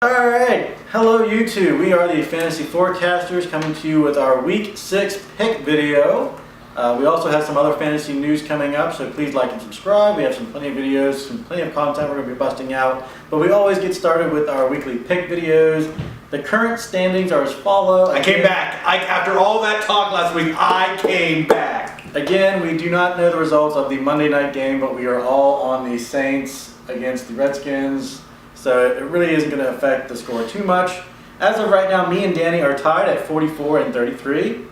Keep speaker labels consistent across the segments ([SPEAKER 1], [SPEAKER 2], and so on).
[SPEAKER 1] Alright, hello YouTube. We are the Fantasy Forecasters coming to you with our Week 6 pick video. We also have some other fantasy news coming up, so please like and subscribe. We have plenty of videos, plenty of content we're going to be busting out. But we always get started with our weekly pick videos. The current standings are as follow.
[SPEAKER 2] I came back. After all that talk last week, I came back.
[SPEAKER 1] Again, we do not know the results of the Monday night game, but we are all on the Saints against the Redskins. So it really isn't going to affect the score too much. As of right now, me and Danny are tied at 44 and 33.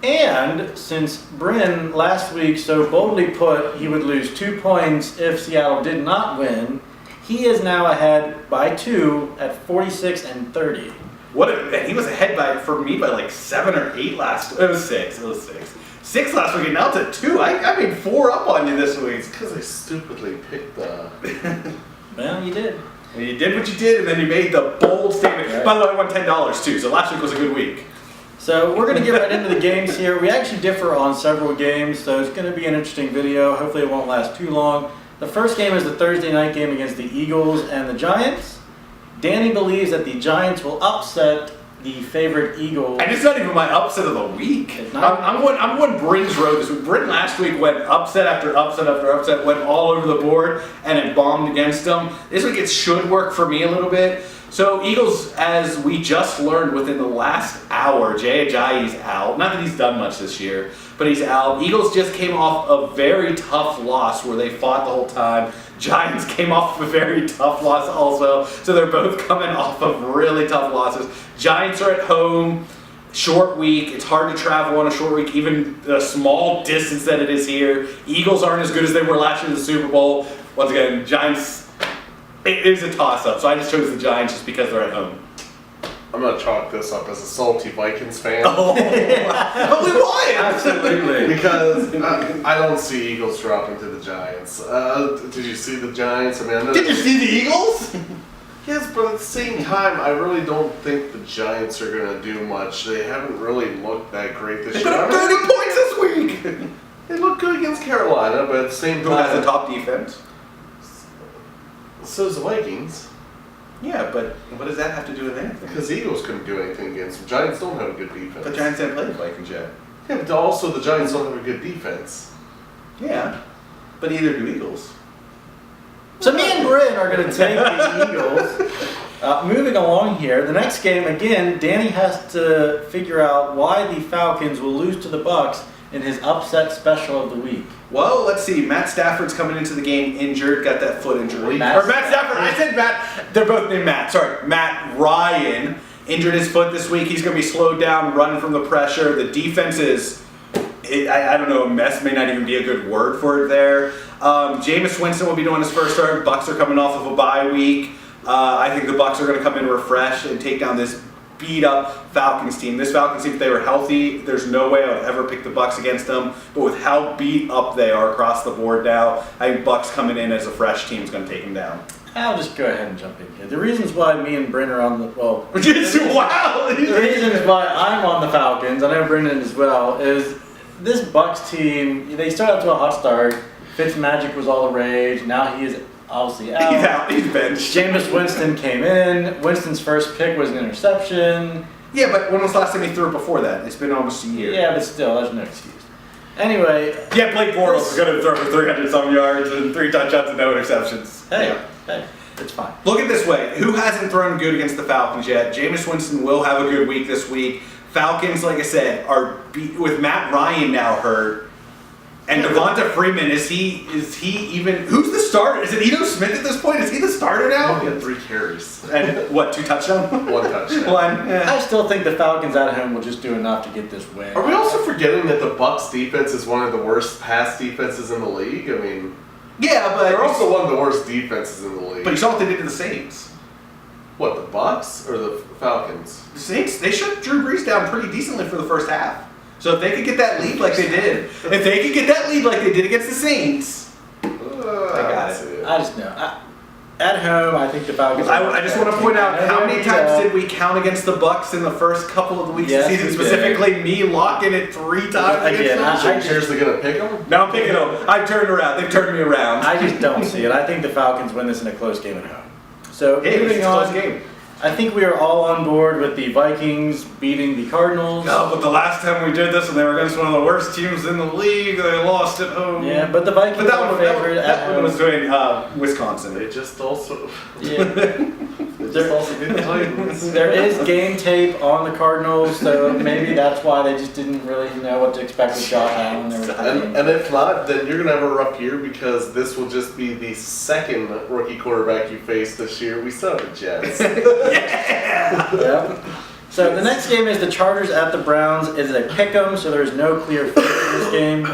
[SPEAKER 1] And since Bryn last week so boldly put he would lose 2 points if Seattle did not win, he is now ahead by 2 at 46 and 30.
[SPEAKER 2] He was ahead for me by like 7 or 8 last. It was 6. 6 last week, and now it's at 2. I made 4 up on you this week.
[SPEAKER 3] It's because I stupidly picked the.
[SPEAKER 1] Well, you did.
[SPEAKER 2] And you did what you did, and then you made the bold statement.
[SPEAKER 1] Right.
[SPEAKER 2] By the way, I won $10 too, so last week was a good week.
[SPEAKER 1] So we're going to get right into the games here. We actually differ on several games, so it's going to be an interesting video. Hopefully it won't last too long. The first game is the Thursday night game against the Eagles and the Giants. Danny believes that the Giants will upset the favorite Eagles.
[SPEAKER 2] And it's not even my upset of the week. I'm going Bryn's road this week. Bryn last week went upset after upset after upset, went all over the board, and it bombed against them. This week it should work for me a little bit. So Eagles, as we just learned within the last hour, Jay Ajayi's out. Not that he's done much this year, but he's out. Eagles just came off a very tough loss where they fought the whole time. Giants came off a very tough loss also, so they're both coming off of really tough losses. Giants are at home, short week. It's hard to travel on a short week, even a small distance that it is here. Eagles aren't as good as they were last year in the Super Bowl. Once again, Giants, it is a toss-up, so I just chose the Giants just because they're at home.
[SPEAKER 3] I'm going to chalk this up as a salty Vikings fan.
[SPEAKER 2] Oh, but we won!
[SPEAKER 1] Absolutely.
[SPEAKER 3] Because I don't see Eagles dropping to the Giants. Did you see the Giants?
[SPEAKER 2] Did you see the Eagles?
[SPEAKER 3] Yes, but at the same time, I really don't think the Giants are going to do much. They haven't really looked that great this
[SPEAKER 2] They
[SPEAKER 3] year.
[SPEAKER 2] put up 30 points this week!
[SPEAKER 3] They look good against Carolina, but at the same
[SPEAKER 2] Who has the
[SPEAKER 3] time,
[SPEAKER 2] top defense?
[SPEAKER 3] so does the Vikings.
[SPEAKER 2] Yeah, but what does that have to do with anything?
[SPEAKER 3] Because the Eagles couldn't do anything against them. Giants don't have a good defense.
[SPEAKER 2] The Giants didn't play the Vikings yet.
[SPEAKER 3] Yeah, but also the Giants don't have a good defense.
[SPEAKER 2] Yeah, but neither do Eagles.
[SPEAKER 1] So me and Bryn are going to take the Eagles. Moving along here, the next game, again, Danny has to figure out why the Falcons will lose to the Bucks in his upset special of the week.
[SPEAKER 2] Well, let's see. Matt Stafford's coming into the game injured, got that foot injury.
[SPEAKER 1] Matt
[SPEAKER 2] Stafford. I said Matt. They're both named Matt. Sorry, Matt Ryan injured his foot this week. He's going to be slowed down, running from the pressure. The defense is, I don't know, a mess may not even be a good word for it there. Jameis Winston will be doing his first start. Bucks are coming off of a bye week. I think the Bucks are going to come in refreshed and take down this beat-up Falcons team. This Falcons team, if they were healthy, there's no way I would ever pick the Bucks against them. But with how beat up they are across the board now, I think Bucks coming in as a fresh team is going to take them down.
[SPEAKER 1] I'll just go ahead and jump in here. The reasons why me and Bryn are on the,
[SPEAKER 2] Wow!
[SPEAKER 1] the reasons why I'm on the Falcons, I know Brendan as well, is this Bucks team, they started out to a hot start. Fitzmagic was all the rage. Now he is obviously out.
[SPEAKER 2] He's out. He's benched.
[SPEAKER 1] Jameis Winston came in. Winston's first pick was an interception.
[SPEAKER 2] Yeah, but when was the last time he threw it before that? It's been almost a year.
[SPEAKER 1] Yeah, but still, that's no excuse. Anyway.
[SPEAKER 2] Yeah, Blake Bortles is going to throw for 300-some yards and 3 touchdowns and no interceptions.
[SPEAKER 1] Hey, it's fine.
[SPEAKER 2] Look at it this way. Who hasn't thrown good against the Falcons yet? Jameis Winston will have a good week this week. Falcons, like I said, are with Matt Ryan now hurt. And Devonta Freeman, is he even, who's the starter? Is it Ito Smith at this point? Is he the starter now?
[SPEAKER 3] He had 3 carries.
[SPEAKER 2] And what, 2 touchdowns?
[SPEAKER 3] 1 touchdown.
[SPEAKER 2] One.
[SPEAKER 1] I still think the Falcons at home will just do enough to get this win.
[SPEAKER 3] Are we also forgetting that the Bucks defense is one of the worst pass defenses in the league? I mean,
[SPEAKER 2] Yeah, but
[SPEAKER 3] they're also one of the worst defenses in the league.
[SPEAKER 2] But you saw what they did to the Saints.
[SPEAKER 3] What, the Bucks or the Falcons?
[SPEAKER 2] The Saints, they shut Drew Brees down pretty decently for the first half. So if they could get that lead like they did, against the Saints,
[SPEAKER 3] I
[SPEAKER 2] got it.
[SPEAKER 1] I just know. At home, I think the Falcons.
[SPEAKER 2] I just want to point out how many times did we count against the Bucks in the first couple of the weeks of the season? Specifically, me locking it 3 times against them.
[SPEAKER 3] So you're seriously going to pick them?
[SPEAKER 2] No, I'm picking them. I've turned around. They've turned me around.
[SPEAKER 1] I just don't see it. I think the Falcons win this in a close game at home. So
[SPEAKER 2] Hey,
[SPEAKER 1] moving
[SPEAKER 2] it's a
[SPEAKER 1] on.
[SPEAKER 2] close game.
[SPEAKER 1] I think we are all on board with the Vikings beating the Cardinals.
[SPEAKER 2] No, but the last time we did this, and they were against one of the worst teams in the league, they lost at home.
[SPEAKER 1] Yeah, but the Vikings
[SPEAKER 2] But that
[SPEAKER 1] are
[SPEAKER 2] one,
[SPEAKER 1] favored at
[SPEAKER 2] that one
[SPEAKER 1] home.
[SPEAKER 2] was doing Wisconsin.
[SPEAKER 3] They just also
[SPEAKER 1] Yeah.
[SPEAKER 3] they just also beat the Titans.
[SPEAKER 1] There is game tape on the Cardinals, so maybe that's why they just didn't really know what to expect with Josh Allen. They were
[SPEAKER 3] And if not, then you're gonna have a rough year because this will just be the second rookie quarterback you face this year. We still have the Jets.
[SPEAKER 1] Yep. So the next game is the Chargers at the Browns. It is a pick'em, so there's no clear favorite in this game.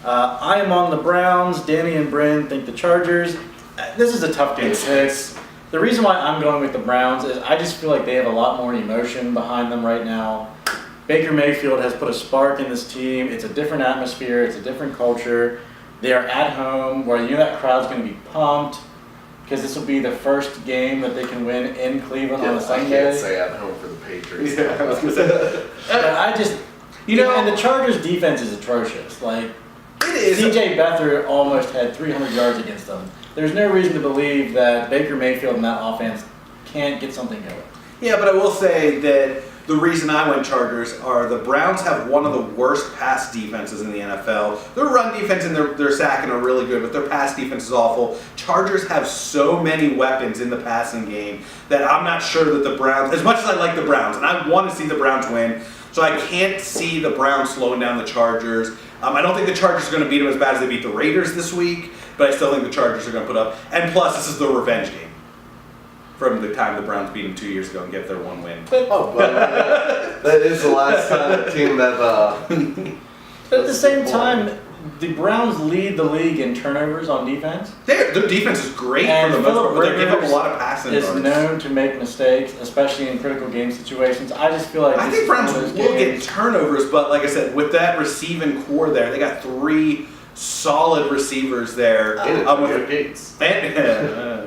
[SPEAKER 1] I am on the Browns. Danny and Bryn think the Chargers. This is a tough game to pick. The reason why I'm going with the Browns is I just feel like they have a lot more emotion behind them right now. Baker Mayfield has put a spark in this team. It's a different atmosphere. It's a different culture. They are at home where you know that crowd's going to be pumped because this will be the first game that they can win in Cleveland on a
[SPEAKER 3] I
[SPEAKER 1] Sunday.
[SPEAKER 3] can't say at home for the Patriots.
[SPEAKER 2] Yeah, I was gonna say.
[SPEAKER 1] But I just, and the Chargers' defense is atrocious. Like,
[SPEAKER 2] It is.
[SPEAKER 1] C.J. Beathard almost had 300 yards against them. There's no reason to believe that Baker Mayfield and that offense can't get something going.
[SPEAKER 2] Yeah, but I will say that the reason I went Chargers are the Browns have one of the worst pass defenses in the NFL. Their run defense and their sacking are really good, but their pass defense is awful. Chargers have so many weapons in the passing game that I'm not sure that the Browns, as much as I like the Browns, and I want to see the Browns win, so I can't see the Browns slowing down the Chargers. I don't think the Chargers are going to beat them as bad as they beat the Raiders this week, but I still think the Chargers are going to put up. And plus, this is the revenge game from the time the Browns beat them 2 years ago and get their one win.
[SPEAKER 3] Oh, but that is the last time the team that.
[SPEAKER 1] But at the same time, the Browns lead the league in turnovers on defense.
[SPEAKER 2] Their defense is great
[SPEAKER 1] And
[SPEAKER 2] for the most
[SPEAKER 1] Phillip
[SPEAKER 2] part, but they give up a
[SPEAKER 1] Rivers
[SPEAKER 2] lot of passing
[SPEAKER 1] is
[SPEAKER 2] yards.
[SPEAKER 1] known to make mistakes, especially in critical game situations. I just feel like
[SPEAKER 2] I
[SPEAKER 1] this
[SPEAKER 2] think
[SPEAKER 1] is one
[SPEAKER 2] Browns
[SPEAKER 1] of those
[SPEAKER 2] will get
[SPEAKER 1] games-
[SPEAKER 2] turnovers, but like I said, with that receiving core there, they got three solid receivers there.
[SPEAKER 3] In it,
[SPEAKER 2] With-
[SPEAKER 3] Gates.
[SPEAKER 1] Yeah.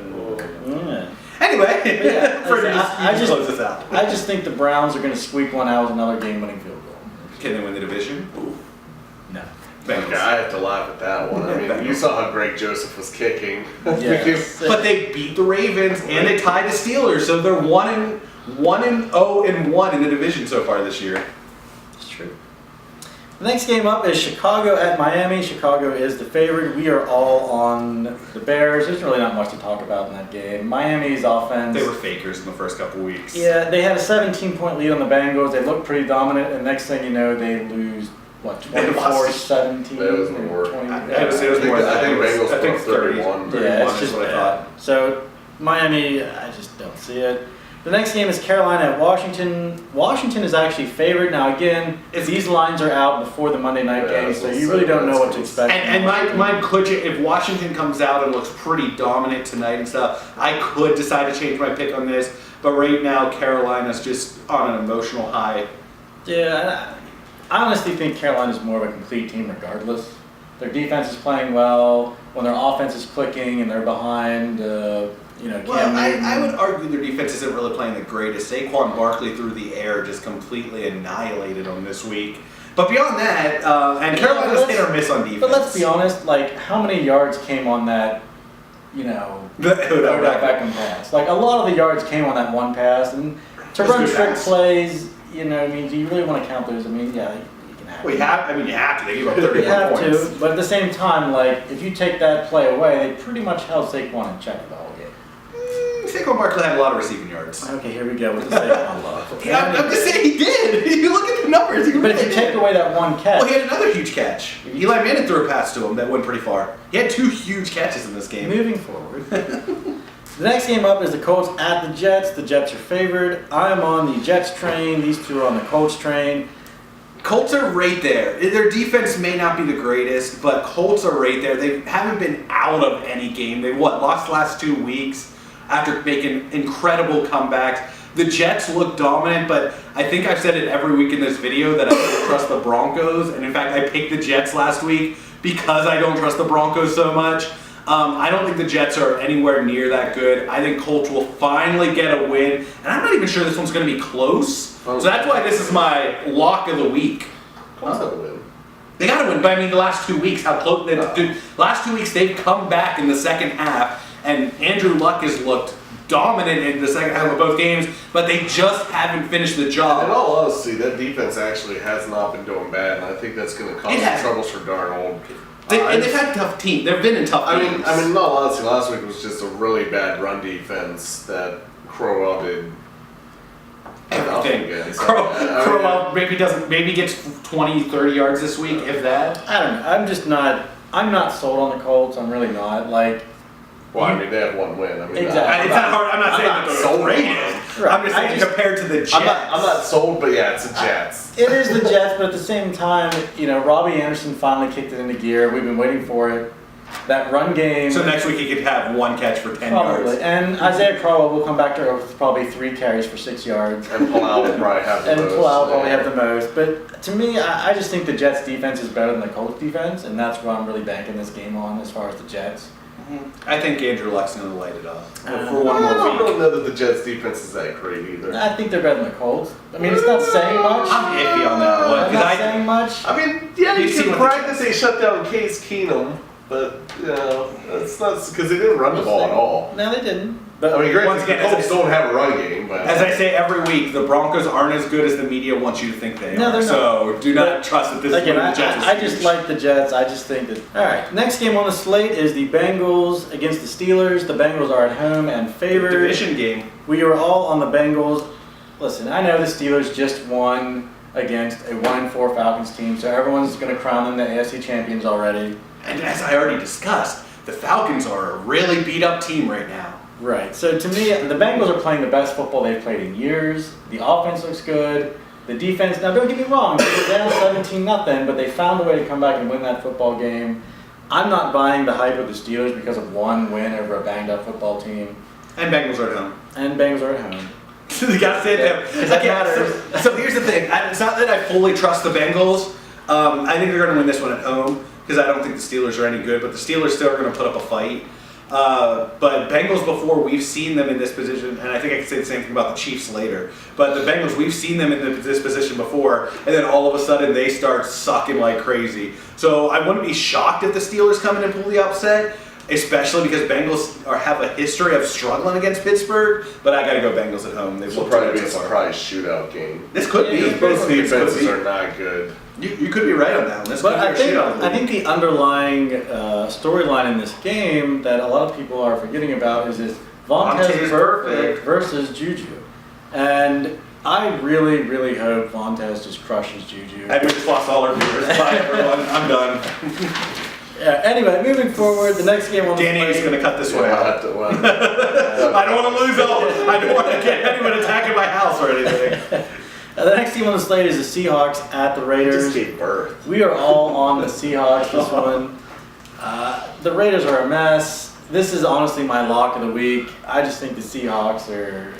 [SPEAKER 2] Anyway,
[SPEAKER 1] Yeah,
[SPEAKER 2] Freddie,
[SPEAKER 1] I
[SPEAKER 2] you
[SPEAKER 1] just-
[SPEAKER 2] close this out.
[SPEAKER 1] I just think the Browns are going to squeak one out with another game-winning field goal.
[SPEAKER 2] Can they win the division? Ooh.
[SPEAKER 1] No.
[SPEAKER 2] Bengals.
[SPEAKER 3] Okay, I have to laugh at that one. I mean, you saw how Greg Joseph was kicking.
[SPEAKER 1] Yes.
[SPEAKER 2] But they beat the Ravens and they tied the Steelers, so they're 1-0-1 in the division so far this year.
[SPEAKER 1] It's true. The next game up is Chicago at Miami. Chicago is the favorite. We are all on the Bears. There's really not much to talk about in that game. Miami's offense.
[SPEAKER 2] They were fakers in the first couple weeks.
[SPEAKER 1] Yeah, they had a 17-point lead on the Bengals. They looked pretty dominant, and next thing you know, they lose, what,
[SPEAKER 2] They lost.
[SPEAKER 1] 24-17?
[SPEAKER 3] That was
[SPEAKER 1] or
[SPEAKER 3] more.
[SPEAKER 1] 20
[SPEAKER 2] It was more than that.
[SPEAKER 3] I think Bengals
[SPEAKER 2] I think
[SPEAKER 3] put 31.
[SPEAKER 2] 30.
[SPEAKER 1] Yeah, it's
[SPEAKER 2] is
[SPEAKER 1] just
[SPEAKER 2] what I
[SPEAKER 1] bad.
[SPEAKER 2] thought.
[SPEAKER 1] So, Miami, I just don't see it. The next game is Carolina at Washington. Washington is actually favored. Now, again, these lines are out before the Monday night
[SPEAKER 3] Yeah,
[SPEAKER 1] game, so
[SPEAKER 3] that's
[SPEAKER 1] you really don't know what to
[SPEAKER 3] close.
[SPEAKER 1] expect.
[SPEAKER 2] And mine could, if Washington comes out and looks pretty dominant tonight and stuff, I could decide to change my pick on this. But right now, Carolina's just on an emotional high.
[SPEAKER 1] Yeah, I honestly think Carolina's more of a complete team regardless. Their defense is playing well. When their offense is clicking and they're behind, Cam
[SPEAKER 2] Well, I
[SPEAKER 1] Newton.
[SPEAKER 2] would argue their defense isn't really playing the greatest. Saquon Barkley through the air just completely annihilated them this week. But beyond that, and Carolina's hit or miss on defense.
[SPEAKER 1] But let's be honest, like, how many yards came on that, Odell Beckham pass? Like, a lot of the yards came on that one pass, and to
[SPEAKER 2] That's a
[SPEAKER 1] run
[SPEAKER 2] good
[SPEAKER 1] trick
[SPEAKER 2] pass.
[SPEAKER 1] plays, do you really want to count those? I mean, yeah, you can have
[SPEAKER 2] Well, you have to. They gave up
[SPEAKER 1] You
[SPEAKER 2] 31
[SPEAKER 1] have
[SPEAKER 2] points.
[SPEAKER 1] to, but at the same time, like, if you take that play away, they pretty much held Saquon in check the whole game.
[SPEAKER 2] Saquon Barkley had a lot of receiving yards.
[SPEAKER 1] Okay, here we go with the Saquon love.
[SPEAKER 2] Yeah, I'm just saying he did. You look at the numbers. He
[SPEAKER 1] But if you
[SPEAKER 2] really
[SPEAKER 1] take
[SPEAKER 2] did.
[SPEAKER 1] away that one catch,
[SPEAKER 2] Well, he had another huge catch. Eli Manning threw a pass to him that went pretty far. He had two huge catches in this game.
[SPEAKER 1] moving forward. The next game up is the Colts at the Jets. The Jets are favored. I am on the Jets train. These two are on the Colts train.
[SPEAKER 2] Colts are right there. Their defense may not be the greatest, but Colts are right there. They haven't been out of any game. They lost the last 2 weeks after making incredible comebacks. The Jets look dominant, but I think I've said it every week in this video that I don't trust the Broncos. And in fact, I picked the Jets last week because I don't trust the Broncos so much. I don't think the Jets are anywhere near that good. I think Colts will finally get a win, and I'm not even sure this one's going to be close. So that's why this is my lock of the week.
[SPEAKER 3] Colts have a win.
[SPEAKER 2] They got to win, but I mean the last 2 weeks, how close? Last 2 weeks they've come back in the second half, and Andrew Luck has looked dominant in the second half of both games, but they just haven't finished the
[SPEAKER 3] In
[SPEAKER 2] job.
[SPEAKER 3] all honesty, that defense actually has not been doing bad, and I think that's going to cause
[SPEAKER 2] It
[SPEAKER 3] some
[SPEAKER 2] has.
[SPEAKER 3] troubles for Darnold.
[SPEAKER 2] And they've had tough teams. They've been in tough games.
[SPEAKER 3] In all honesty, last week was just a really bad run defense that Crowell did.
[SPEAKER 2] Everything.
[SPEAKER 3] Against.
[SPEAKER 2] Crowell maybe gets 20, 30 yards this week, if that.
[SPEAKER 1] I don't know. I'm not sold on the Colts. I'm really not. Like,
[SPEAKER 3] Well, I mean, they have one win. I mean,
[SPEAKER 1] Exactly.
[SPEAKER 2] It's not hard. I'm not
[SPEAKER 3] I'm
[SPEAKER 2] saying
[SPEAKER 3] not
[SPEAKER 2] that they're
[SPEAKER 3] sold
[SPEAKER 2] overrated.
[SPEAKER 3] on
[SPEAKER 1] Right.
[SPEAKER 2] I'm just saying compared to the Jets.
[SPEAKER 3] I'm not sold, but yeah, it's the Jets.
[SPEAKER 1] it is the Jets, but at the same time, Robbie Anderson finally kicked it into gear. We've been waiting for it. That run game.
[SPEAKER 2] So next week he could have one catch for 10
[SPEAKER 1] Probably.
[SPEAKER 2] yards.
[SPEAKER 1] And Isaiah Crowell will come back to earth with probably 3 carries for 6 yards.
[SPEAKER 3] And Palau will probably have the
[SPEAKER 1] And
[SPEAKER 3] most.
[SPEAKER 1] Palau will probably have the most. But to me, I just think the Jets defense is better than the Colts defense, and that's what I'm really banking this game on as far as the Jets.
[SPEAKER 2] I think Andrew Luck's going to light it up for
[SPEAKER 1] I
[SPEAKER 2] one
[SPEAKER 3] I
[SPEAKER 2] more
[SPEAKER 3] don't really
[SPEAKER 2] week.
[SPEAKER 3] know that the Jets defense is that great either.
[SPEAKER 1] I think they're better than the Colts. I mean, it's not saying much.
[SPEAKER 2] I'm iffy on that one.
[SPEAKER 1] It's
[SPEAKER 2] 'cause
[SPEAKER 1] not saying much.
[SPEAKER 3] I mean, yeah,
[SPEAKER 2] You've
[SPEAKER 3] you
[SPEAKER 2] seen
[SPEAKER 3] can
[SPEAKER 2] what the
[SPEAKER 3] practice they shut down Case Keenum, but it's not because they didn't run the ball at all.
[SPEAKER 1] No, they didn't.
[SPEAKER 3] I mean, granted,
[SPEAKER 2] Once again,
[SPEAKER 3] the Colts don't have a run game, but
[SPEAKER 2] As I say every week, the Broncos aren't as good as the media wants you to think they
[SPEAKER 1] No,
[SPEAKER 2] are.
[SPEAKER 1] they're not.
[SPEAKER 2] So do not
[SPEAKER 1] But
[SPEAKER 2] trust that this is
[SPEAKER 1] Again,
[SPEAKER 2] one of the Jets. is
[SPEAKER 1] I just
[SPEAKER 2] huge.
[SPEAKER 1] like the Jets. I just think that. All right, next game on the slate is the Bengals against the Steelers. The Bengals are at home and favored.
[SPEAKER 2] division game.
[SPEAKER 1] We are all on the Bengals. Listen, I know the Steelers just won against a 1-4 Falcons team, so everyone's going to crown them the AFC champions already.
[SPEAKER 2] And as I already discussed, the Falcons are a really beat up team right now.
[SPEAKER 1] Right. So to me, the Bengals are playing the best football they've played in years. The offense looks good. The defense. Now, don't get me wrong. They were down 17-0, but they found a way to come back and win that football game. I'm not buying the hype of the Steelers because of one win over a banged-up football team.
[SPEAKER 2] And Bengals are at home.
[SPEAKER 1] And Bengals are at home.
[SPEAKER 2] So you gotta say it.
[SPEAKER 1] Because that matters.
[SPEAKER 2] So here's the thing. It's not that I fully trust the Bengals. I think they're gonna win this one at home because I don't think the Steelers are any good, but the Steelers still are gonna put up a fight. But Bengals before, we've seen them in this position, and I think I can say the same thing about the Chiefs later. But the Bengals, we've seen them in this position before, and then all of a sudden they start sucking like crazy. So I wouldn't be shocked if the Steelers come in and pull the upset, especially because Bengals have a history of struggling against Pittsburgh. But I gotta go Bengals at home. They've
[SPEAKER 3] this will
[SPEAKER 2] looked
[SPEAKER 3] probably
[SPEAKER 2] good
[SPEAKER 3] be a
[SPEAKER 2] so far.
[SPEAKER 3] surprise shootout game.
[SPEAKER 2] This could be.
[SPEAKER 1] Yeah,
[SPEAKER 3] Both
[SPEAKER 2] This could
[SPEAKER 3] defenses
[SPEAKER 2] be.
[SPEAKER 3] are not good.
[SPEAKER 2] You could be right on that one. This
[SPEAKER 1] But
[SPEAKER 2] could
[SPEAKER 1] I
[SPEAKER 2] be a
[SPEAKER 1] think,
[SPEAKER 2] shootout.
[SPEAKER 1] I think the underlying storyline in this game that a lot of people are forgetting about is Vontaze
[SPEAKER 2] Vontaze
[SPEAKER 1] Burfict versus Juju. And I really, really hope Vontaze just crushes Juju.
[SPEAKER 2] I just lost all our viewers. Bye, everyone. I'm done.
[SPEAKER 1] Anyway, moving forward, the next game on the
[SPEAKER 2] Danny is
[SPEAKER 1] slate-
[SPEAKER 2] going to cut this
[SPEAKER 3] We'll
[SPEAKER 2] one out.
[SPEAKER 3] have to,
[SPEAKER 2] I don't want to lose all. I don't want to get anyone attacking my house or anything.
[SPEAKER 1] The next team on the slate is the Seahawks at the
[SPEAKER 3] just
[SPEAKER 1] Raiders.
[SPEAKER 3] gave birth.
[SPEAKER 1] We are all on the Seahawks this one. The Raiders are a mess. This is honestly my lock of the week. I just think the Seahawks are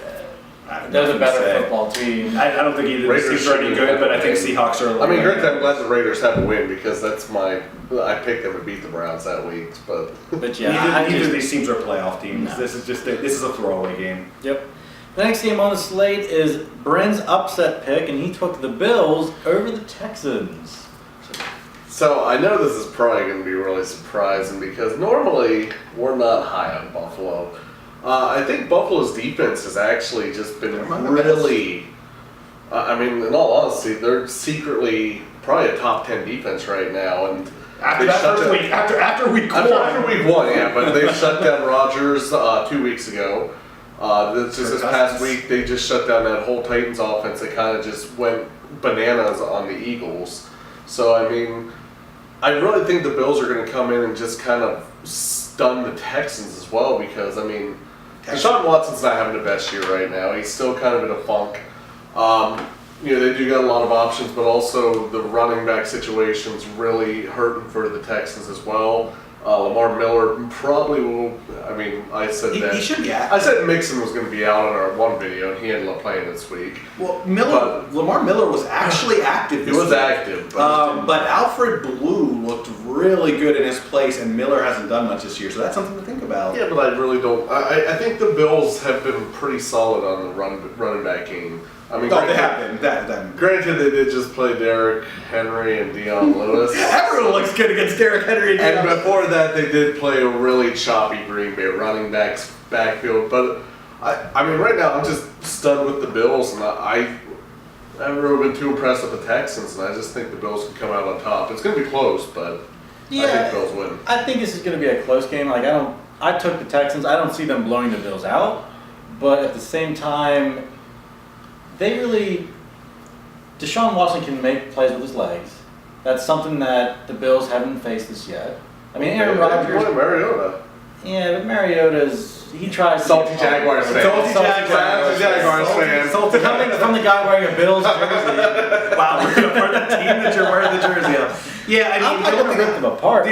[SPEAKER 1] they're the better football team.
[SPEAKER 2] I don't think either of these
[SPEAKER 3] Raiders
[SPEAKER 2] teams are any
[SPEAKER 3] should
[SPEAKER 2] good,
[SPEAKER 3] be
[SPEAKER 2] but I think
[SPEAKER 3] good.
[SPEAKER 2] Seahawks are a little
[SPEAKER 3] I mean,
[SPEAKER 2] better.
[SPEAKER 3] granted, I'm glad the Raiders have a win because I picked them to beat the Browns that week, but
[SPEAKER 1] But yeah,
[SPEAKER 2] Neither of these teams are playoff teams.
[SPEAKER 1] No.
[SPEAKER 2] This is a throwaway game.
[SPEAKER 1] Yep. The next game on the slate is Bren's upset pick, and he took the Bills over the Texans.
[SPEAKER 3] so I know this is probably going to be really surprising because normally we're not high on Buffalo. I think Buffalo's defense has actually just been really. I mean, in all honesty, they're secretly probably a top 10 defense right now, and
[SPEAKER 2] After
[SPEAKER 3] they
[SPEAKER 2] that
[SPEAKER 3] shut
[SPEAKER 2] first
[SPEAKER 3] down-
[SPEAKER 2] week, after week one.
[SPEAKER 3] After week one, yeah, but they shut down Rodgers 2 weeks ago. This past week, they just shut down that whole Titans offense. They kind of just went bananas on the Eagles. So, I mean, I really think the Bills are going to come in and just kind of stun the Texans as well because, I mean, Deshaun Watson's not having the best year right now. He's still kind of in a funk. They do got a lot of options, but also the running back situation's really hurting for the Texans as well. Lamar Miller probably will. I mean, I said that.
[SPEAKER 2] He should be
[SPEAKER 3] I
[SPEAKER 2] active.
[SPEAKER 3] said Mixon was going to be out on our one video, and he ended up playing this week.
[SPEAKER 2] Well, Lamar Miller was actually active.
[SPEAKER 3] He
[SPEAKER 2] this
[SPEAKER 3] was
[SPEAKER 2] week.
[SPEAKER 3] active, but
[SPEAKER 2] But Alfred Blue looked really good in his place, and Miller hasn't done much this year, so that's something to think about.
[SPEAKER 3] yeah, but I really don't. I think the Bills have been pretty solid on the running back game. I mean,
[SPEAKER 2] Oh, they have been. That.
[SPEAKER 3] Granted, they did just play Derrick Henry and Deion Lewis.
[SPEAKER 2] Everyone looks good against Derrick Henry and
[SPEAKER 3] And
[SPEAKER 2] Deion.
[SPEAKER 3] before that, they did play a really choppy Green Bay running backs backfield. But I mean, right now I'm just stunned with the Bills, and I haven't really been too impressed with the Texans, and I just think the Bills can come out on top. It's going to be close, but I think the Bills win.
[SPEAKER 1] I think this is going to be a close game. Like I took the Texans. I don't see them blowing the Bills out, but at the same time, Deshaun Watson can make plays with his legs. That's something that the Bills haven't faced this yet. I mean, Aaron Rodgers.
[SPEAKER 3] Mariota.
[SPEAKER 1] Yeah, but he tries.
[SPEAKER 3] Salty Jaguars fan.
[SPEAKER 2] Salty
[SPEAKER 3] Jaguars fan.
[SPEAKER 1] Salty coming from the guy wearing a Bills jersey.
[SPEAKER 2] Wow, we're gonna put the team that you're wearing the jersey of. Yeah, I mean,
[SPEAKER 1] I'm not gonna rip them apart.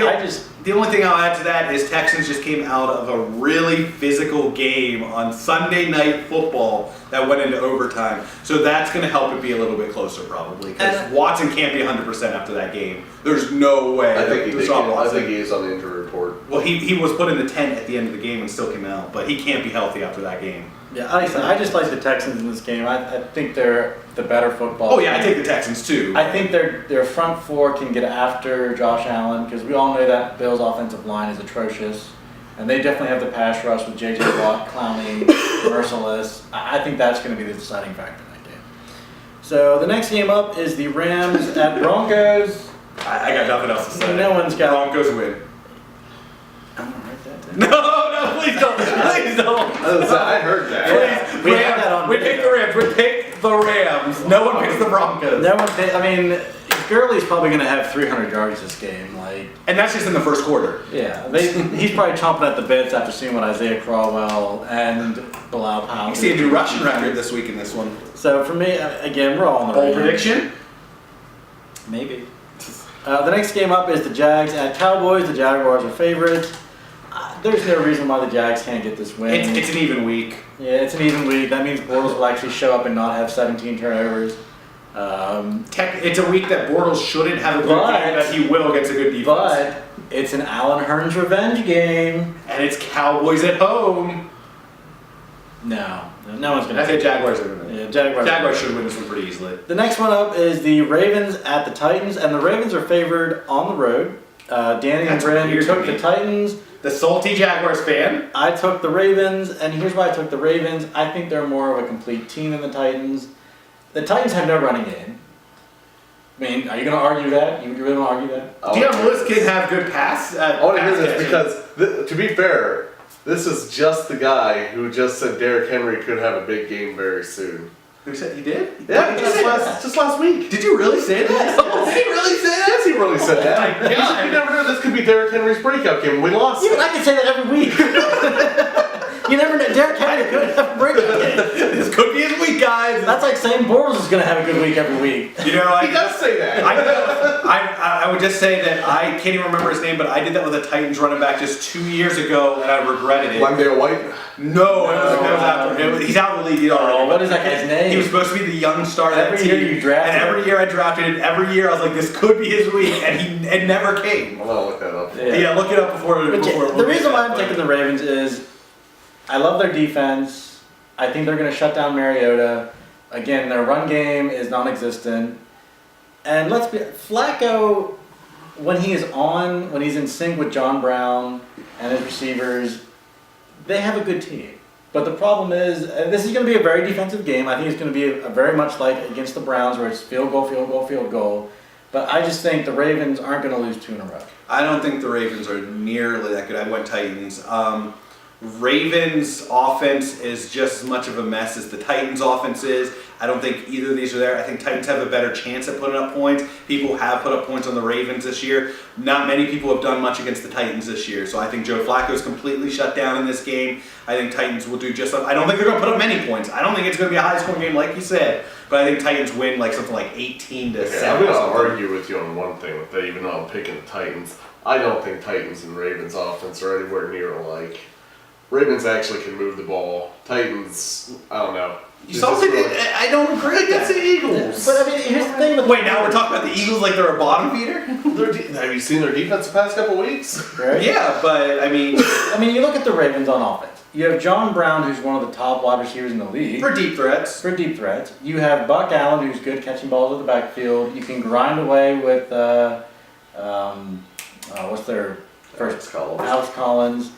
[SPEAKER 2] The only thing I'll add to that is Texans just came out of a really physical game on Sunday Night Football that went into overtime. So that's going to help it be a little bit closer probably. Because Watson can't be 100% after that game. There's no way.
[SPEAKER 3] I think
[SPEAKER 2] Watson,
[SPEAKER 3] he is on the injury report.
[SPEAKER 2] Well, he was put in the tent at the end of the game and still came out. But he can't be healthy after that game.
[SPEAKER 1] Yeah, I just like the Texans in this game. I think they're the better football.
[SPEAKER 2] Oh yeah, I take the Texans too.
[SPEAKER 1] I think their front four can get after Josh Allen because we all know that Bills' offensive line is atrocious, and they definitely have the pass rush with J.J. Watt, Clowney, Merciless. I think that's going to be the deciding factor in that game. So the next game up is the Rams at Broncos.
[SPEAKER 2] I got nothing else to say.
[SPEAKER 1] No one's got.
[SPEAKER 2] Broncos win.
[SPEAKER 1] I'm gonna write that down.
[SPEAKER 2] No, please don't. Please don't.
[SPEAKER 3] I heard that.
[SPEAKER 1] We have that on
[SPEAKER 2] We
[SPEAKER 1] video.
[SPEAKER 2] pick the Rams. We pick the Rams. No one picks the Broncos.
[SPEAKER 1] No one. I mean, Gurley's probably going to have 300 yards this game.
[SPEAKER 2] And that's just in the first quarter.
[SPEAKER 1] Yeah, he's probably chomping at the bits after seeing what Isaiah Crowell and Bilal Powell.
[SPEAKER 2] You see a new rushing record this week in this one.
[SPEAKER 1] So for me, again, we're all on the
[SPEAKER 2] Bold
[SPEAKER 1] Rams.
[SPEAKER 2] prediction?
[SPEAKER 1] Maybe. The next game up is the Jags at Cowboys. The Jaguars are favorites. There's no reason why the Jags can't get this win.
[SPEAKER 2] It's an even week.
[SPEAKER 1] Yeah, it's an even week. That means Bortles will actually show up and not have 17 turnovers.
[SPEAKER 2] It's a week that Bortles shouldn't have a good game, but he will against a good defense.
[SPEAKER 1] But it's an Allen Hurns revenge game.
[SPEAKER 2] And it's Cowboys at home.
[SPEAKER 1] No one's going
[SPEAKER 2] I
[SPEAKER 1] to.
[SPEAKER 2] say Jaguars are going to win.
[SPEAKER 1] Yeah, Jaguars
[SPEAKER 2] should win this one pretty easily.
[SPEAKER 1] The next one up is the Ravens at the Titans, and the Ravens are favored on the road. Danny and
[SPEAKER 2] That's
[SPEAKER 1] Brandon
[SPEAKER 2] weird
[SPEAKER 1] took
[SPEAKER 2] to me.
[SPEAKER 1] the Titans.
[SPEAKER 2] The salty Jaguars fan.
[SPEAKER 1] I took the Ravens, and here's why I took the Ravens. I think they're more of a complete team than the Titans. The Titans have no running game. I mean, are you going to argue that? You really want to argue that?
[SPEAKER 2] Deion Lewis can have good pass.
[SPEAKER 3] I want to hear this
[SPEAKER 2] catching.
[SPEAKER 3] because, to be fair, this is just the guy who just said Derrick Henry could have a big game very soon.
[SPEAKER 2] Who said he did?
[SPEAKER 3] Yeah, just last week.
[SPEAKER 2] Did you really say that? Did he really say that?
[SPEAKER 3] Yes, he really said that.
[SPEAKER 2] my
[SPEAKER 3] He said, you never know, this could be Derrick Henry's breakout game. We lost.
[SPEAKER 1] Yeah, but I can say that every week. You never know. Derrick Henry could have a breakout game.
[SPEAKER 2] This could be his week, guys.
[SPEAKER 1] That's like saying Bortles is going to have a good week every week.
[SPEAKER 2] You know,
[SPEAKER 3] He does say that.
[SPEAKER 2] I would just say that I can't even remember his name, but I did that with a Titans running back just 2 years ago, and I regretted it.
[SPEAKER 3] Wendell White.
[SPEAKER 2] No, it was after him. He's out of the league already.
[SPEAKER 1] What is that guy's name?
[SPEAKER 2] He was supposed to be the young star of that
[SPEAKER 1] Every
[SPEAKER 2] team.
[SPEAKER 1] year you drafted
[SPEAKER 2] and every
[SPEAKER 1] him.
[SPEAKER 2] year I drafted it. Every year I was like, this could be his week, and it never came.
[SPEAKER 3] I'm gonna look that up.
[SPEAKER 2] Yeah, look it up before.
[SPEAKER 1] The reason why I'm taking the Ravens is I love their defense. I think they're going to shut down Mariota. Again, their run game is non-existent. And let's be Flacco, when he is on, when he's in sync with John Brown and his receivers, they have a good team. But the problem is, this is going to be a very defensive game. I think it's going to be a very much like against the Browns, where it's field goal, field goal, field goal. But I just think the Ravens aren't going to lose 2 in a row.
[SPEAKER 2] I don't think the Ravens are nearly that good. I went Titans. Ravens offense is just as much of a mess as the Titans offense is. I don't think either of these are there. I think Titans have a better chance at putting up points. People have put up points on the Ravens this year. Not many people have done much against the Titans this year. So I think Joe Flacco is completely shut down in this game. I think Titans will do just enough. I don't think they're going to put up many points. I don't think it's going to be a high-scoring game like you said. But I think Titans win like something like 18-7.
[SPEAKER 3] Okay, I'm going to argue with you on one thing with that, even though I'm picking the Titans. I don't think Titans and Ravens offense are anywhere near alike. Ravens actually can move the ball. Titans, I don't know.
[SPEAKER 2] I don't agree
[SPEAKER 3] Against the Eagles.
[SPEAKER 1] But I mean, here's the thing with
[SPEAKER 2] Wait, now we're talking about the Eagles like they're a bottom feeder?
[SPEAKER 3] Have you seen their defense the past couple weeks?
[SPEAKER 1] right?
[SPEAKER 2] Yeah, but I mean,
[SPEAKER 1] You look at the Ravens on offense. You have John Brown, who's one of the top wide receivers in the league.
[SPEAKER 2] for deep threats.
[SPEAKER 1] For deep threats. You have Buck Allen, who's good catching balls at the backfield. You can grind away with, what's their first?
[SPEAKER 3] Alex Collins.
[SPEAKER 1] Alex Collins.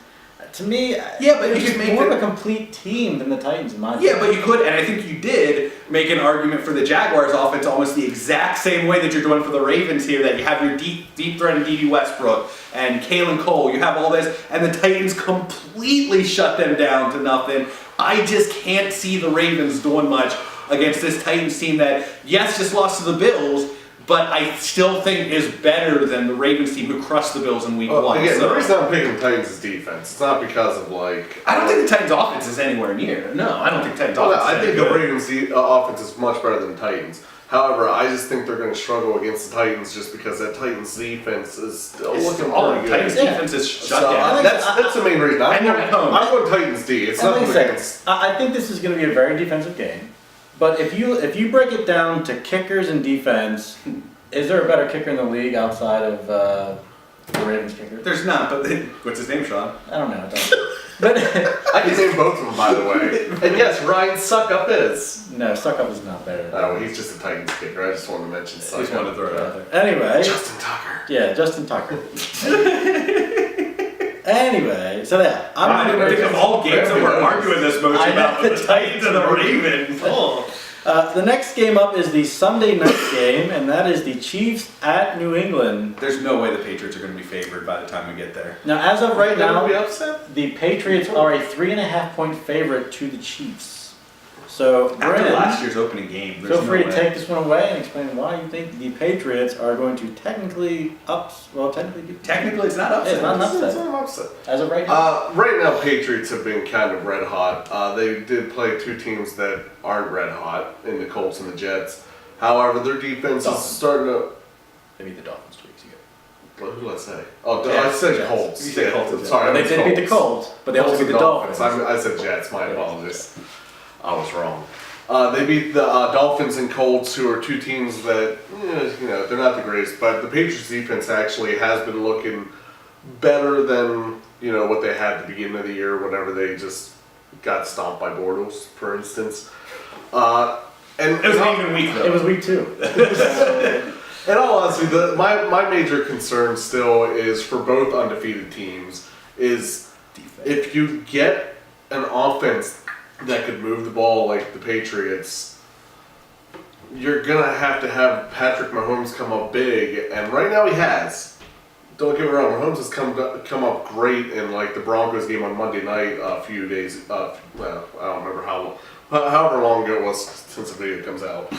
[SPEAKER 1] To me,
[SPEAKER 2] Yeah, but you
[SPEAKER 1] it's
[SPEAKER 2] could make
[SPEAKER 1] more of
[SPEAKER 2] the-
[SPEAKER 1] a complete team than the Titans, in my
[SPEAKER 2] Yeah,
[SPEAKER 1] opinion.
[SPEAKER 2] but you could, and I think you did make an argument for the Jaguars offense almost the exact same way that you're doing for the Ravens here, that you have your deep threat in D.D. Westbrook and Kalen Cole, you have all this, and the Titans completely shut them down to nothing. I just can't see the Ravens doing much against this Titans team that, yes, just lost to the Bills, but I still think is better than the Ravens team who crushed the Bills in week one.
[SPEAKER 3] Again,
[SPEAKER 2] So-
[SPEAKER 3] the reason I'm picking the Titans is defense. It's not because of like.
[SPEAKER 2] I don't think the Titans offense is anywhere near. No, I don't think Titans
[SPEAKER 3] Well,
[SPEAKER 2] offense is
[SPEAKER 3] I think
[SPEAKER 2] any
[SPEAKER 3] the
[SPEAKER 2] good.
[SPEAKER 3] Ravens' offense is much better than the Titans. However, I just think they're going to struggle against the Titans just because that Titans defense is still looking
[SPEAKER 2] all
[SPEAKER 3] pretty
[SPEAKER 2] Titans
[SPEAKER 3] good.
[SPEAKER 1] Yeah.
[SPEAKER 2] defense is shut
[SPEAKER 3] So
[SPEAKER 2] down.
[SPEAKER 3] that's the main reason.
[SPEAKER 2] And they're at home.
[SPEAKER 3] I'm going Titans D. It's
[SPEAKER 1] And like
[SPEAKER 3] nothing
[SPEAKER 1] I said,
[SPEAKER 3] against.
[SPEAKER 1] I think this is going to be a very defensive game. But if you break it down to kickers and defense, is there a better kicker in the league outside of the Ravens kicker?
[SPEAKER 2] There's not, but what's his name, Sean?
[SPEAKER 1] I don't know. But
[SPEAKER 3] I can name both of them, by the way. And yes, Ryan Suckup is.
[SPEAKER 1] no, Suckup is not better.
[SPEAKER 3] Oh, he's just a Titans kicker. I just wanted to mention
[SPEAKER 2] Just wanted to
[SPEAKER 3] Suckup.
[SPEAKER 2] throw it out there.
[SPEAKER 1] Anyway,
[SPEAKER 3] Justin Tucker.
[SPEAKER 1] yeah, Justin Tucker. Anyway, so yeah,
[SPEAKER 2] I didn't think of all games that we're arguing this much
[SPEAKER 1] I know,
[SPEAKER 2] about
[SPEAKER 1] the
[SPEAKER 2] the Titans and the Ravens. Oh.
[SPEAKER 1] The next game up is the Sunday night game, and that is the Chiefs at New England.
[SPEAKER 2] There's no way the Patriots are going to be favored by the time we get there.
[SPEAKER 1] Now, as of right
[SPEAKER 3] Now be
[SPEAKER 1] now,
[SPEAKER 3] upset.
[SPEAKER 1] the Patriots are a 3.5 point favorite to the Chiefs. So,
[SPEAKER 2] After
[SPEAKER 1] Brennan,
[SPEAKER 2] last year's opening game, there's
[SPEAKER 1] feel free
[SPEAKER 2] no
[SPEAKER 1] to
[SPEAKER 2] way.
[SPEAKER 1] take this one away and explain why you think the Patriots are going to technically beat the
[SPEAKER 2] Technically, it's not
[SPEAKER 1] Yeah, it's not
[SPEAKER 2] upset.
[SPEAKER 1] an
[SPEAKER 3] It's
[SPEAKER 1] upset.
[SPEAKER 3] an upset.
[SPEAKER 1] as of right now.
[SPEAKER 3] Right now, Patriots have been kind of red hot. They did play two teams that aren't red hot in the Colts and the Jets. However, their defense
[SPEAKER 1] Dolphins.
[SPEAKER 3] is starting to.
[SPEAKER 1] They beat the Dolphins 2 weeks ago.
[SPEAKER 3] What did I say? Oh,
[SPEAKER 1] Jets.
[SPEAKER 3] I said
[SPEAKER 1] Jets.
[SPEAKER 3] Colts.
[SPEAKER 2] You said Colts and
[SPEAKER 3] Sorry,
[SPEAKER 1] Well,
[SPEAKER 3] I
[SPEAKER 1] they
[SPEAKER 3] was
[SPEAKER 1] did beat the Colts, but they also beat the Dolphins.
[SPEAKER 3] I said Jets. My
[SPEAKER 1] Yeah.
[SPEAKER 3] apologies. I was wrong. They beat the Dolphins and Colts, who are two teams that they're not the greatest. But the Patriots defense actually has been looking better than what they had at the beginning of the year, whenever they just got stomped by Bortles, for instance. And
[SPEAKER 2] It was an even week, though.
[SPEAKER 1] It was week 2.
[SPEAKER 3] in all honesty, my major concern still is for both undefeated teams is
[SPEAKER 2] Defense.
[SPEAKER 3] if you get an offense that could move the ball like the Patriots, you're gonna have Patrick Mahomes come up big, and right now he has. Don't get me wrong, Mahomes has come up great in like the Broncos game on Monday night a few days. Well, I don't remember however long ago it was since the video comes out,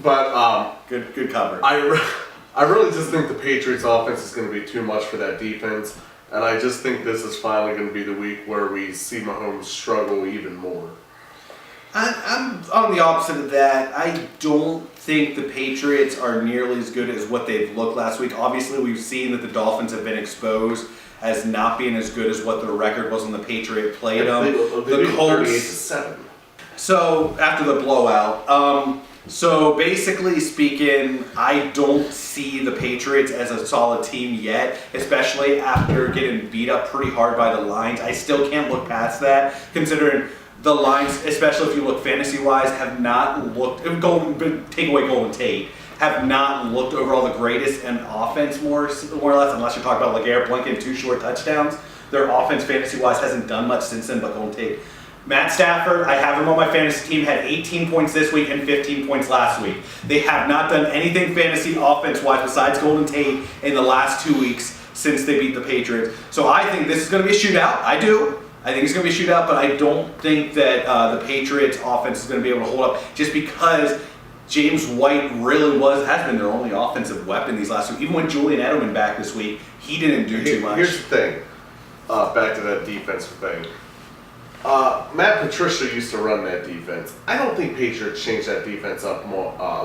[SPEAKER 3] but
[SPEAKER 2] Good cover.
[SPEAKER 3] I really just think the Patriots offense is going to be too much for that defense, and I just think this is finally going to be the week where we see Mahomes struggle even more.
[SPEAKER 2] I'm on the opposite of that. I don't think the Patriots are nearly as good as what they've looked last week. Obviously, we've seen that the Dolphins have been exposed as not being as good as what their record was when the Patriot played them.
[SPEAKER 3] They
[SPEAKER 2] The
[SPEAKER 3] beat
[SPEAKER 2] Colts.
[SPEAKER 3] 38-7.
[SPEAKER 2] So after the blowout, so basically speaking, I don't see the Patriots as a solid team yet, especially after getting beat up pretty hard by the Lions. I still can't look past that, considering the Lions, especially if you look fantasy-wise, have not looked. Take away Golden Tate, have not looked overall the greatest in offense, more or less, unless you're talking about LeGarrette Blount 2 short touchdowns. Their offense, fantasy-wise, hasn't done much since then, but Golden Tate. Matt Stafford, I have him on my fantasy team, had 18 points this week and 15 points last week. They have not done anything fantasy offense-wise besides Golden Tate in the last 2 weeks since they beat the Patriots. So I think this is going to be a shootout. I do. I think it's going to be a shootout, but I don't think that the Patriots offense is going to be able to hold up just because James White really has been their only offensive weapon these last 2 weeks. Even with Julian Edelman back this week, he didn't do too much.
[SPEAKER 3] Here's the thing. Back to that defensive thing. Matt Patricia used to run that defense. I don't think Patriots changed that defense up a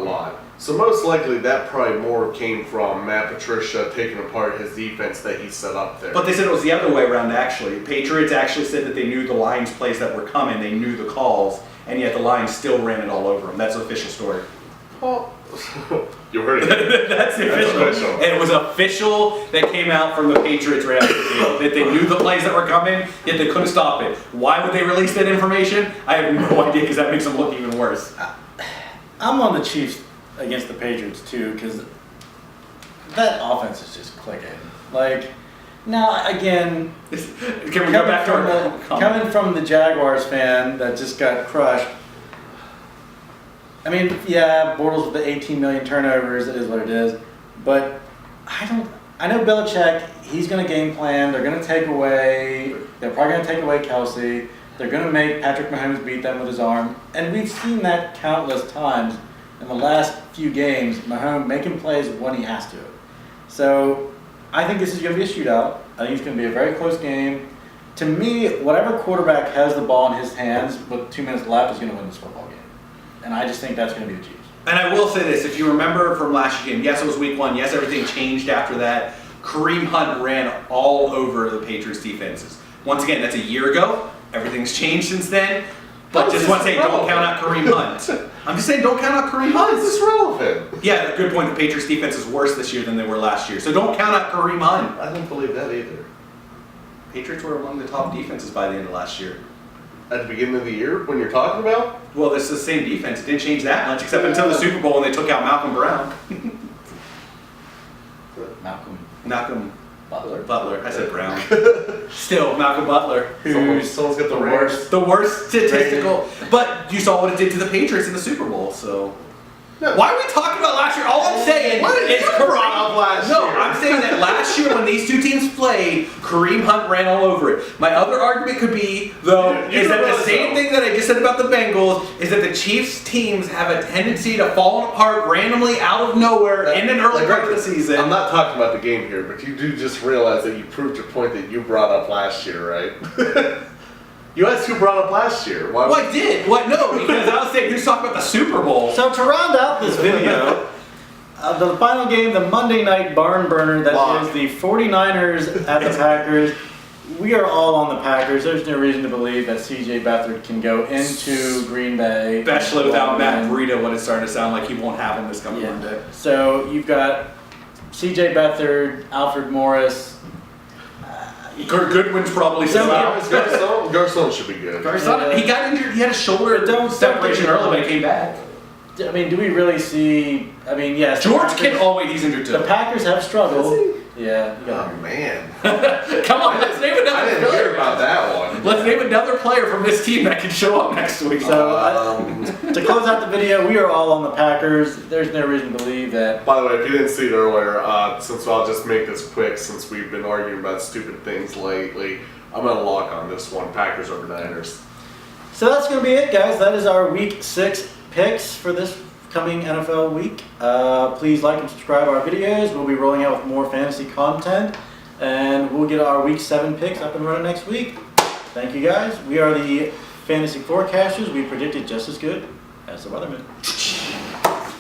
[SPEAKER 3] lot. So most likely that probably more came from Matt Patricia taking apart his defense that he set up there.
[SPEAKER 2] But they said it was the other way around, actually. Patriots actually said that they knew the Lions plays that were coming, they knew the calls, and yet the Lions still ran it all over them. That's the official story.
[SPEAKER 3] Well, you heard it.
[SPEAKER 2] That's the
[SPEAKER 3] That's
[SPEAKER 2] official.
[SPEAKER 3] official.
[SPEAKER 2] And it was official that came out from the Patriots right after the field, that they knew the plays that were coming, yet they couldn't stop it. Why would they release that information? I have no idea, because that makes them look even worse.
[SPEAKER 1] I'm on the Chiefs against the Patriots too, because that offense is just clicking. Like, Now, again,
[SPEAKER 2] Can we go back to our comment?
[SPEAKER 1] coming from the Jaguars fan that just got crushed. I mean, yeah, Bortles with the 18 million turnovers, it is what it is. But I know Belichick, he's going to game plan. They're going to take away, they're probably going to take away Kelsey. They're going to make Patrick Mahomes beat them with his arm. And we've seen that countless times in the last few games, Mahomes making plays when he has to. So I think this is going to be a shootout. I think it's going to be a very close game. To me, whatever quarterback has the ball in his hands with 2 minutes left is going to win this football game. And I just think that's going to be the Chiefs.
[SPEAKER 2] And I will say this, if you remember from last year, yes, it was week 1. Yes, everything changed after that. Kareem Hunt ran all over the Patriots defenses. Once again, that's a year ago. Everything's changed since then. But just want to say, don't count out Kareem Hunt. I'm just saying, don't count out Kareem
[SPEAKER 3] How
[SPEAKER 2] Hunt.
[SPEAKER 3] is this relevant?
[SPEAKER 2] Yeah, good point. The Patriots defense is worse this year than they were last year. So don't count out Kareem Hunt.
[SPEAKER 3] I don't believe that either.
[SPEAKER 2] Patriots were among the top defenses by the end of last year.
[SPEAKER 3] At the beginning of the year, when you're talking about?
[SPEAKER 2] Well, this is the same defense. It didn't change that much, except until the Super Bowl when they took out Malcolm Brown. Malcolm Butler. I said Brown. Still, Malcolm Butler.
[SPEAKER 3] Someone's got the worst.
[SPEAKER 2] The worst statistical. But you saw what it did to the Patriots in the Super Bowl, so.
[SPEAKER 3] No.
[SPEAKER 2] Why are we talking about last year? All I'm saying
[SPEAKER 3] What did
[SPEAKER 2] is
[SPEAKER 3] you
[SPEAKER 2] Kareem.
[SPEAKER 3] brought up last
[SPEAKER 2] No,
[SPEAKER 3] year?
[SPEAKER 2] I'm saying that last year when these two teams played, Kareem Hunt ran all over it. My other argument could be, though,
[SPEAKER 3] You
[SPEAKER 2] is that
[SPEAKER 3] know
[SPEAKER 2] the
[SPEAKER 3] what,
[SPEAKER 2] same
[SPEAKER 3] though?
[SPEAKER 2] thing that I just said about the Bengals is that the Chiefs teams have a tendency to fall apart randomly out of nowhere in an early part of the season.
[SPEAKER 3] I'm not talking about the game here, but you do just realize that you proved your point that you brought up last year, right? You asked who brought up last year. Why?
[SPEAKER 2] Well, I did. What? No, because I was saying who's talking about the Super Bowl.
[SPEAKER 1] So to round out this video, the final game, the Monday night barn burner, that
[SPEAKER 3] Lock.
[SPEAKER 1] is the 49ers at the Packers. We are all on the Packers. There's no reason to believe that C.J. Beathard can go into Green Bay.
[SPEAKER 2] Especially without Matt
[SPEAKER 1] And-
[SPEAKER 2] Breida, what it's starting to sound like he won't have him this coming
[SPEAKER 1] Yeah.
[SPEAKER 2] Monday.
[SPEAKER 1] So you've got C.J. Beathard, Alfred Morris.
[SPEAKER 2] Goodwin's probably still out.
[SPEAKER 3] Garcon should be good.
[SPEAKER 2] He got injured. He had a shoulder
[SPEAKER 1] Don't
[SPEAKER 2] separation
[SPEAKER 1] think-
[SPEAKER 2] early, but he came back.
[SPEAKER 1] I mean, do we really see? I mean, yes. the
[SPEAKER 2] George
[SPEAKER 1] Packers-
[SPEAKER 2] Kittle. Oh wait, he's injured too.
[SPEAKER 1] The Packers have struggled.
[SPEAKER 3] Is
[SPEAKER 1] Yeah. You got
[SPEAKER 3] Oh man,
[SPEAKER 2] Come on, let's name another
[SPEAKER 3] I didn't
[SPEAKER 2] player.
[SPEAKER 3] hear about that one.
[SPEAKER 2] Let's name another player from this team that can show up next week.
[SPEAKER 1] So to close out the video, we are all on the Packers. There's no reason to believe that.
[SPEAKER 3] By the way, if you didn't see it earlier, since I'll just make this quick, since we've been arguing about stupid things lately, I'm gonna lock on this one: Packers over Niners.
[SPEAKER 1] So that's going to be it, guys. That is our Week 6 picks for this coming NFL week. Please like and subscribe our videos. We'll be rolling out with more fantasy content, and we'll get our Week 7 picks up and running next week. Thank you, guys. We are the fantasy forecasters. We predicted just as good as the weathermen.